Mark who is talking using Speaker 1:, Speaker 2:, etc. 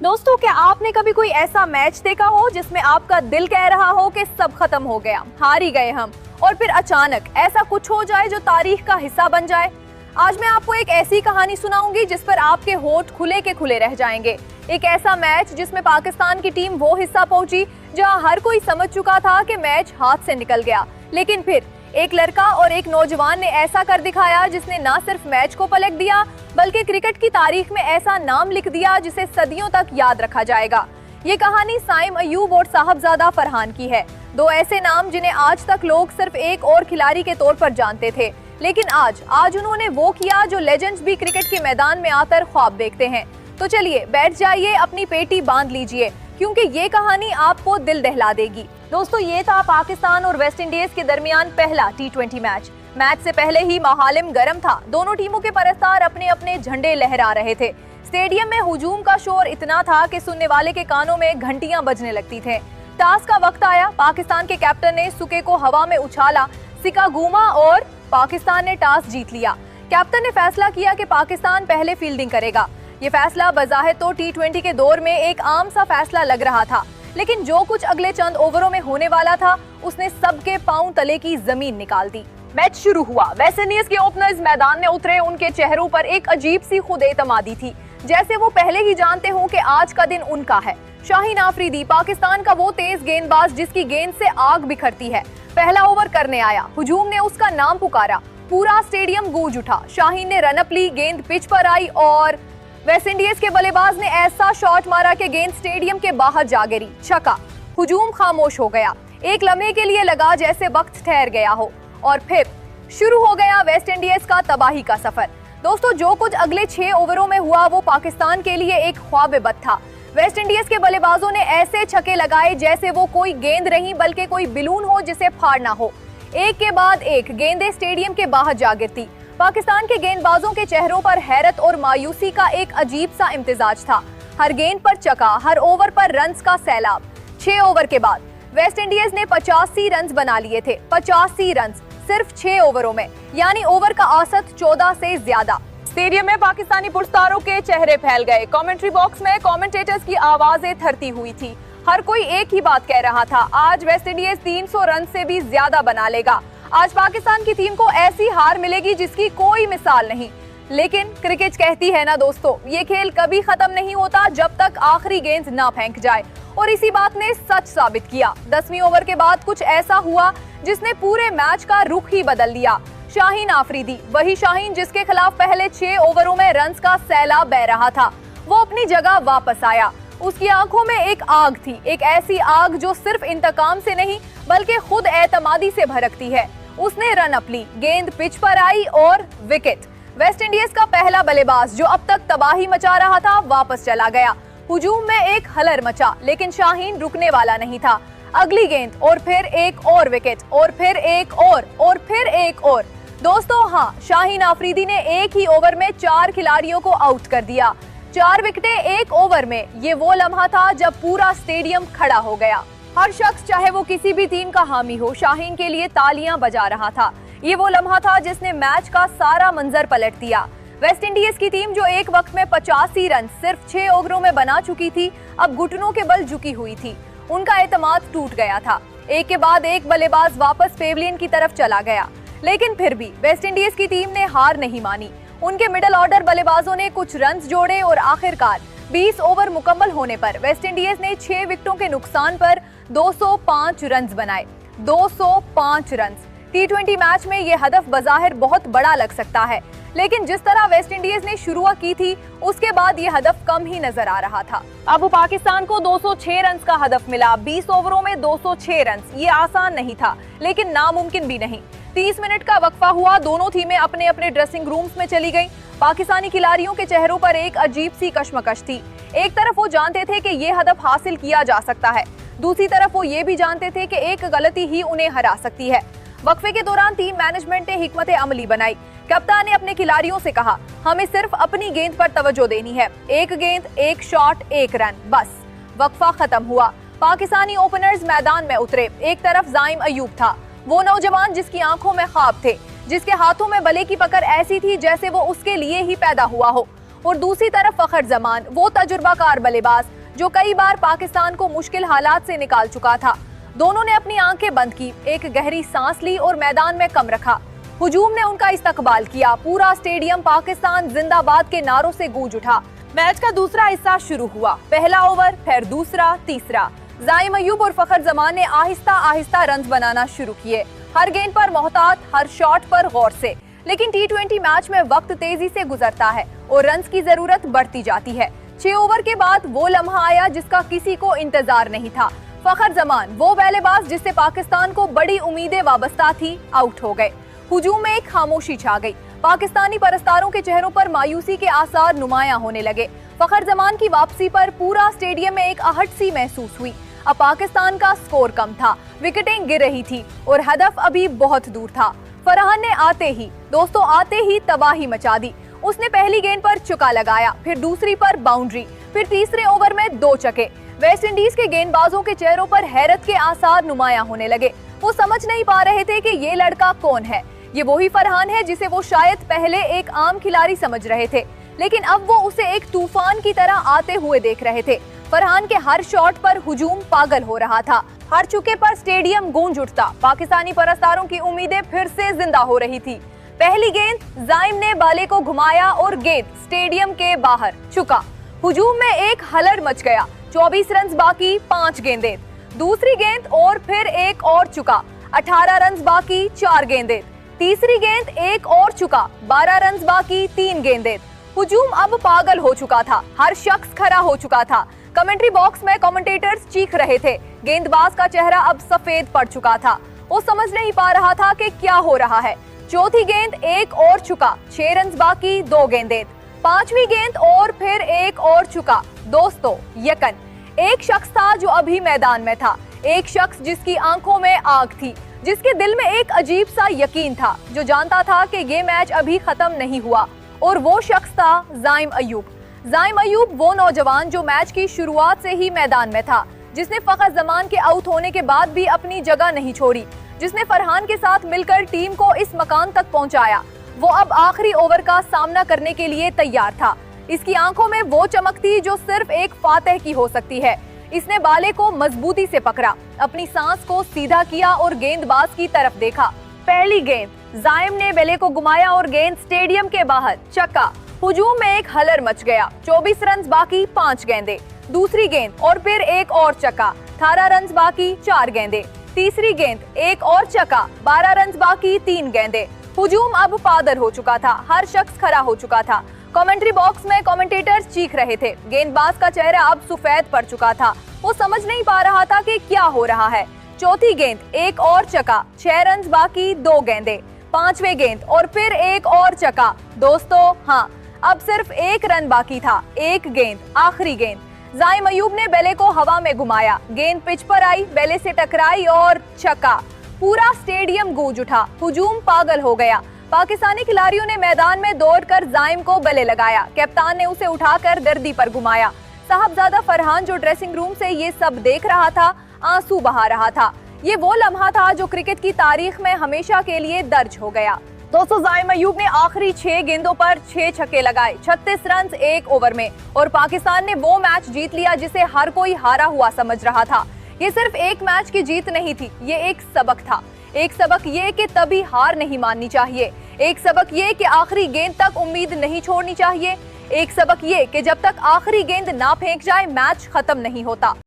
Speaker 1: दोस्तों, क्या आपने कभी कोई ऐसा मैच देखा हो जिसमें आपका दिल कह रहा हो कि सब खत्म हो गया, हार ही गए हम, और फिर अचानक ऐसा कुछ हो जाए जो तारीख का हिस्सा बन जाए। आज मैं आपको एक ऐसी कहानी सुनाऊंगी जिस पर आपके होठ खुले के खुले रह जाएंगे। एक ऐसा मैच जिसमें पाकिस्तान की टीम वो हिस्सा पहुंची जहां हर कोई समझ चुका था कि मैच हाथ से निकल गया, लेकिन फिर एक लड़का और एक नौजवान ने ऐसा कर दिखाया जिसने न सिर्फ मैच को पलट दिया बल्कि क्रिकेट की तारीख में ऐसा नाम लिख दिया जिसे सदियों तक याद रखा जाएगा। ये कहानी साइम अयूब और साहबजादा फरहान की है। दो ऐसे नाम जिन्हें आज तक लोग सिर्फ एक और खिलाड़ी के तौर पर जानते थे, लेकिन आज उन्होंने वो किया जो लेजेंड्स भी क्रिकेट के मैदान में आकर ख्वाब देखते हैं। तो चलिए बैठ जाइए, अपनी पेटी बांध लीजिए, क्योंकि ये कहानी आपको दिल दहला देगी। दोस्तों, ये था पाकिस्तान और वेस्ट इंडीज के दरमियान पहला T20 मैच। मैच से पहले ही माहौल गर्म था। दोनों टीमों के परस्तार अपने अपने झंडे लहरा रहे थे। स्टेडियम में हुजूम का शोर इतना था कि सुनने वाले के कानों में घंटियां बजने लगती थे। टॉस का वक्त आया। पाकिस्तान के कैप्टन ने सुके को हवा में उछाला, सिक्का घूमा और पाकिस्तान ने टॉस जीत लिया। कैप्टन ने फैसला किया कि पाकिस्तान पहले फील्डिंग करेगा। ये फैसला बज़ाहिर तो T20 के दौर में एक आम सा फैसला लग रहा था, लेकिन जो कुछ अगले चंद ओवरों में होने वाला था उसने सबके पांव तले की जमीन निकाल दी। मैच शुरू हुआ। वेस्ट इंडीज के ओपनर्स मैदान में उतरे। उनके चेहरों पर एक अजीब सी खुद-एतमादी थी, जैसे वो पहले ही जानते हों कि आज का दिन उनका है। शाहीन आफरीदी, पाकिस्तान का वो तेज गेंदबाज जिसकी गेंद से आग बिखरती है, पहला ओवर करने आया। हुजूम ने उसका नाम पुकारा, पूरा स्टेडियम गूंज उठा। शाहीन ने रनअप ली, गेंद पिच पर आई और वेस्ट इंडीज के बल्लेबाज ने ऐसा शॉट मारा कि गेंद स्टेडियम के बाहर जा गिरी। छक्का। हुजूम खामोश हो गया। एक लम्हे के लिए लगा जैसे वक्त ठहर गया हो, और फिर शुरू हो गया वेस्ट इंडीज का तबाही का सफर। दोस्तों, जो कुछ अगले 6 ओवरों में हुआ वो पाकिस्तान के लिए एक ख्वाब-ए-बद था। वेस्ट इंडीज के बल्लेबाजों ने ऐसे छक्के लगाए जैसे वो कोई गेंद नहीं बल्कि कोई बिलून हो जिसे फाड़ना हो। एक के बाद एक गेंदें स्टेडियम के बाहर जा गिरती। पाकिस्तान के गेंदबाजों के चेहरों पर हैरत और मायूसी का एक अजीब सा इम्तिजाज था। हर गेंद पर चका, हर ओवर पर रन्स का सैलाब। 6 ओवर के बाद वेस्ट इंडीज ने 85 रन्स बना लिए थे। 85 रन्स सिर्फ 6 ओवरों में, यानी ओवर का औसत 14 से ज्यादा। स्टेडियम में पाकिस्तानी पुरस्कारों के चेहरे फैल गए। कमेंट्री बॉक्स में कमेंटेटर्स की आवाजें थरती हुई थी। हर कोई एक ही बात कह रहा था, आज वेस्ट इंडीज 300 रन से भी ज्यादा बना लेगा। आज पाकिस्तान की टीम को ऐसी हार मिलेगी जिसकी कोई मिसाल नहीं। लेकिन क्रिकेट कहती है ना दोस्तों, ये खेल कभी खत्म नहीं होता जब तक आखिरी गेंद ना फेंक जाए, और इसी बात ने सच साबित किया। 10वीं ओवर के बाद कुछ ऐसा हुआ जिसने पूरे मैच का रुख ही बदल दिया। शाहीन आफरीदी, वही शाहीन जिसके खिलाफ पहले 6 ओवरों में रन्स का सैलाब बह रहा था, वो अपनी जगह वापस आया। उसकी आंखों में एक आग थी, एक ऐसी आग जो सिर्फ इंतकाम से नहीं बल्कि खुद एतमादी से भड़कती है। उसने रन अप ली, गेंद पिच पर आई और विकेट। वेस्ट इंडीज का पहला बल्लेबाज जो अब तक तबाही मचा रहा था वापस चला गया। हुजूम में एक हलर मचा, लेकिन शाहीन रुकने वाला नहीं था। अगली गेंद और फिर एक और विकेट, और फिर एक और फिर एक और। दोस्तों, हाँ, शाहीन आफरीदी ने एक ही ओवर में 4 खिलाड़ियों को आउट कर दिया। 4 विकेटें एक ओवर में। ये वो लम्हा था जब पूरा स्टेडियम खड़ा हो गया। हर शख्स, चाहे वो किसी भी टीम का हामी हो, शाहीन के लिए तालियां बजा रहा था। ये वो लम्हा था जिसने मैच का सारा मंजर पलट दिया। वेस्ट इंडीज की टीम जो एक वक्त में 85 रन सिर्फ 6 ओवरों में बना चुकी थी, अब घुटनों के बल झुकी हुई थी। उनका एतमाद टूट गया था। एक के बाद एक बल्लेबाज वापस पेविलियन की तरफ चला गया, लेकिन फिर भी वेस्ट इंडीज की टीम ने हार नहीं मानी। उनके मिडिल ऑर्डर बल्लेबाजों ने कुछ रन्स जोड़े और आखिरकार 20 ओवर मुकम्मल होने पर वेस्ट इंडीज ने 6 विकेटों के नुकसान पर 205 रन्स बनाए। 205 रन्स। T20 मैच में ये हदफ बज़ाहिर बहुत बड़ा लग सकता है, लेकिन जिस तरह वेस्ट इंडीज ने शुरुआत की थी उसके बाद ये हदफ कम ही नजर आ रहा था। अब पाकिस्तान को 206 रन्स का हदफ मिला। 20 ओवरों में 206 रन्स, ये आसान नहीं था, लेकिन नामुमकिन भी नहीं। 30 मिनट का वक्फा हुआ। दोनों टीमें अपने अपने ड्रेसिंग रूम्स में चली गईं। पाकिस्तानी खिलाड़ियों के चेहरों पर एक अजीब सी कशमकश थी। एक तरफ वो जानते थे कि ये हदफ हासिल किया जा सकता है, दूसरी तरफ वो ये भी जानते थे कि एक गलती ही उन्हें हरा सकती है। वक्फे के दौरान टीम मैनेजमेंट ने हिकमत अमली बनाई। कप्तान ने अपने खिलाड़ियों से कहा, हमें सिर्फ अपनी गेंद पर तवज्जो देनी है। एक गेंद, एक शॉट, एक रन, बस। वक्फा खत्म हुआ। पाकिस्तानी ओपनर्स मैदान में उतरे। एक तरफ साइम अयूब था, वो नौजवान जिसकी आंखों में ख्वाब थे, जिसके हाथों में बल्ले की पकड़ ऐसी थी जैसे वो उसके लिए ही पैदा हुआ हो। और दूसरी तरफ फखर जमान, वो तजुर्बाकार बल्लेबाज जो कई बार पाकिस्तान को मुश्किल हालात से निकाल चुका था। दोनों ने अपनी आंखें बंद की, एक गहरी सांस ली और मैदान में कम रखा। हुजूम ने उनका इस्तकबाल किया, पूरा स्टेडियम पाकिस्तान जिंदाबाद के नारों से गूंज उठा। मैच का दूसरा हिस्सा शुरू हुआ। पहला ओवर, फिर दूसरा, तीसरा। जाइम अयूब और फखर जमान ने आहिस्ता आहिस्ता रन्स बनाना शुरू किए, हर गेंद पर मोहतात, हर शॉट पर गौर से। लेकिन टी20 मैच में वक्त तेजी से गुजरता है और रन्स की जरूरत बढ़ती जाती है। 6 ओवर के बाद वो लम्हा आया जिसका किसी को इंतजार नहीं था। फखर जमान, वो बल्लेबाज जिससे पाकिस्तान को बड़ी उम्मीदें वाबस्ता थी, आउट हो गए। हुजूम में एक खामोशी छा गई। पाकिस्तानी परस्तारों के चेहरों पर मायूसी के आसार नुमायां होने लगे। फखर जमान की वापसी पर पूरा स्टेडियम में एक आहट सी महसूस हुई। अब पाकिस्तान का स्कोर कम था, विकेटें गिर रही थी और हदफ अभी बहुत दूर था। फरहान ने आते ही तबाही मचा दी। उसने पहली गेंद पर चौका लगाया, फिर दूसरी पर बाउंड्री, फिर तीसरे ओवर में 2 छक्के। वेस्ट इंडीज के गेंदबाजों के चेहरों पर हैरत के आसार नुमायां होने लगे। वो समझ नहीं पा रहे थे कि ये लड़का कौन है। ये वही फरहान है जिसे वो शायद पहले एक आम खिलाड़ी समझ रहे थे, लेकिन अब वो उसे एक तूफान की तरह आते हुए देख रहे थे। फरहान के हर शॉट पर हुजूम पागल हो रहा था, हर चुके पर स्टेडियम गूंज उठता। पाकिस्तानी परस्तारों की उम्मीदें फिर से जिंदा हो रही थी। पहली गेंद, जाइम ने बाले को घुमाया और गेंद स्टेडियम के बाहर चुका। हुजूम में एक हलड़ मच गया। 24 रन बाकी, 5 गेंदें। दूसरी गेंद और फिर एक और चुका। 18 रन बाकी, 4 गेंदें। तीसरी गेंद, एक और चुका। 12 रन बाकी, 3 गेंदें। हुजूम अब पागल हो चुका था, हर शख्स खड़ा हो चुका था। कमेंट्री बॉक्स में कमेंटेटर्स चीख रहे थे। गेंदबाज का चेहरा अब सफेद पड़ चुका था। वो समझ नहीं पा रहा था कि क्या हो रहा है। चौथी गेंद, एक और चुका। 6 रन बाकी, 2 गेंदें। 5वीं गेंद और फिर एक और चुका। दोस्तों, यकन एक शख्स था जो अभी मैदान में था, एक शख्स जिसकी आंखों में आग थी, जिसके दिल में एक अजीब सा यकीन था, जो जानता था कि ये मैच अभी खत्म नहीं हुआ। और वो शख्स था जाइम अयूब। जाइम अयूब वो नौजवान जो मैच की शुरुआत से ही मैदान में था, जिसने फखर जमान के आउट होने के बाद भी अपनी जगह नहीं छोड़ी, जिसने फरहान के साथ मिलकर टीम को इस मकाम तक पहुंचाया। वो अब आखिरी ओवर का सामना करने के लिए तैयार था। इसकी आंखों में वो चमक थी जो सिर्फ एक फातेह की हो सकती है। इसने बाले को मजबूती से पकड़ा, अपनी सांस को सीधा किया और गेंदबाज की तरफ देखा। पहली गेंद, जाइम ने बेले को घुमाया और गेंद स्टेडियम के बाहर चक्का। हुजूम में एक हलर मच गया। 24 रन बाकी, 5 गेंदें। दूसरी गेंद और फिर एक और चक्का। 18 रन बाकी, 4 गेंदें। तीसरी गेंद, एक और चक्का। 12 रन बाकी, 3 गेंदें। हुजूम अब पागल हो चुका था, हर शख्स खड़ा हो चुका था। कमेंट्री बॉक्स में कमेंटेटर्स चीख रहे थे। गेंदबाज का चेहरा अब सफेद पड़ चुका था। वो समझ नहीं पा रहा था कि क्या हो रहा है। चौथी गेंद, एक और चक्का। 6 रन बाकी, 2 गेंदें। 5वीं गेंद और फिर एक और चक्का। दोस्तों, हाँ, अब सिर्फ 1 रन बाकी था। एक गेंद, आखिरी गेंद। जाइम अयूब ने बेले को हवा में घुमाया, गेंद पिच पर आई, बेले से टकराई और छक्का। पूरा स्टेडियम गूंज उठा। हुजूम पागल हो गया। पाकिस्तानी खिलाड़ियों ने मैदान में दौड़कर जाइम को बेले लगाया। कप्तान ने उसे उठाकर दर्दी पर घुमाया। साहबजादा फरहान जो ड्रेसिंग रूम से ये सब देख रहा था, आंसू बहा रहा था। ये वो लम्हा था जो क्रिकेट की तारीख में हमेशा के लिए दर्ज हो गया। दोस्तों, जाइम अयूब ने आखिरी 6 गेंदों पर 6 छक्के लगाए, 36 रन 1 ओवर में, और पाकिस्तान ने वो मैच जीत लिया जिसे हर कोई हारा हुआ समझ रहा था। ये सिर्फ एक मैच की जीत नहीं थी, ये एक सबक था। एक सबक ये कि तभी हार नहीं माननी चाहिए। एक सबक ये कि आखिरी गेंद तक उम्मीद नहीं छोड़नी चाहिए। एक सबक ये कि जब तक आखिरी गेंद ना फेंक जाए, मैच खत्म नहीं होता।